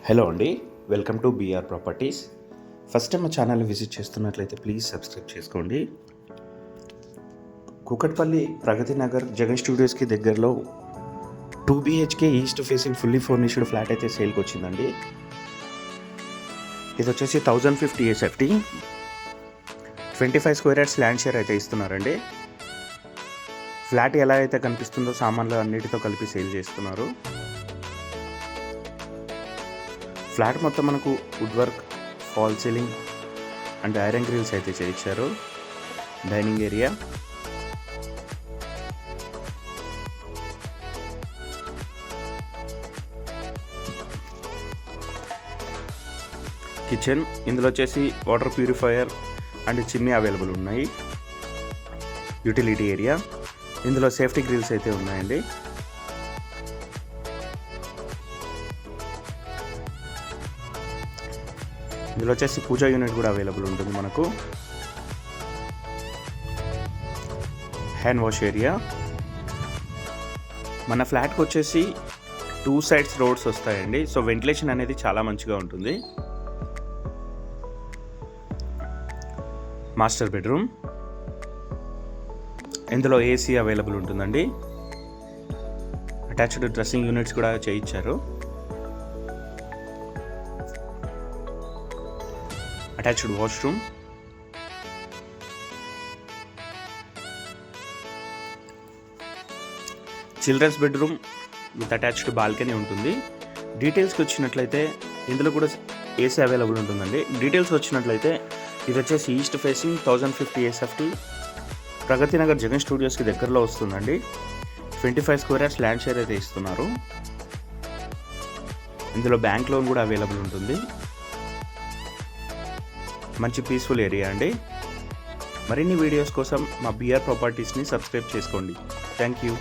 Hello అండి, welcome to BR properties. First time మా ఛానల్ని విజిట్ చేస్తున్నట్లయితే ప్లీజ్ సబ్స్క్రైబ్ చేసుకోండి. కూకట్పల్లి ప్రగతి నగర్ జగన్ స్టూడియోస్కి దగ్గరలో 2 BHK east facing fully furnished flat అయితే సేల్కి వచ్చిందండి. ఇది వచ్చేసి 1050 SFT 25 square yards land share అయితే ఇస్తున్నారండి. ఫ్లాట్ ఎలా అయితే కనిపిస్తుందో సామాన్లు అన్నిటితో కలిపి సేల్ చేస్తున్నారు. ఫ్లాట్ మొత్తం మనకు wood work, fall ceiling and iron grills అయితే చేయించారు. డైనింగ్ ఏరియా, కిచెన్, ఇందులో వచ్చేసి water purifier and chimney available ఉన్నాయి. యూటిలిటీ ఏరియా, ఇందులో సేఫ్టీ గ్రిల్స్ అయితే ఉన్నాయండి. ఇందులో వచ్చేసి పూజా యూనిట్ కూడా అవైలబుల్ ఉంటుంది మనకు. Hand wash area. మన ఫ్లాట్కి వచ్చేసి 2 sides రోడ్స్ వస్తాయండి. సో వెంటిలేషన్ అనేది చాలా మంచిగా ఉంటుంది. మాస్టర్ బెడ్రూమ్, ఇందులో ఏసీ అవైలబుల్ ఉంటుందండి. అటాచ్డ్ డ్రెస్సింగ్ యూనిట్స్ కూడా చేయించారు. Attached washroom, children's bedroom with attached balcony ఉంటుంది. డీటెయిల్స్కి వచ్చినట్లయితే ఇందులో కూడా ఏసీ అవైలబుల్ ఉంటుందండి. డీటెయిల్స్ వచ్చినట్లయితే ఇది వచ్చేసి east facing 1050 SFT Pragathi Nagar Jagan స్టూడియోస్కి దగ్గరలో వస్తుందండి. 25 స్క్వేర్ యార్డ్స్ ల్యాండ్ షేర్ అయితే ఇస్తున్నారు. ఇందులో బ్యాంక్ లోన్ కూడా అవైలబుల్ ఉంటుంది. మంచి పీస్ఫుల్ ఏరియా అండి. మరిన్ని వీడియోస్ కోసం మా బీఆర్ ప్రాపర్టీస్ని సబ్స్క్రైబ్ చేసుకోండి. Thank you.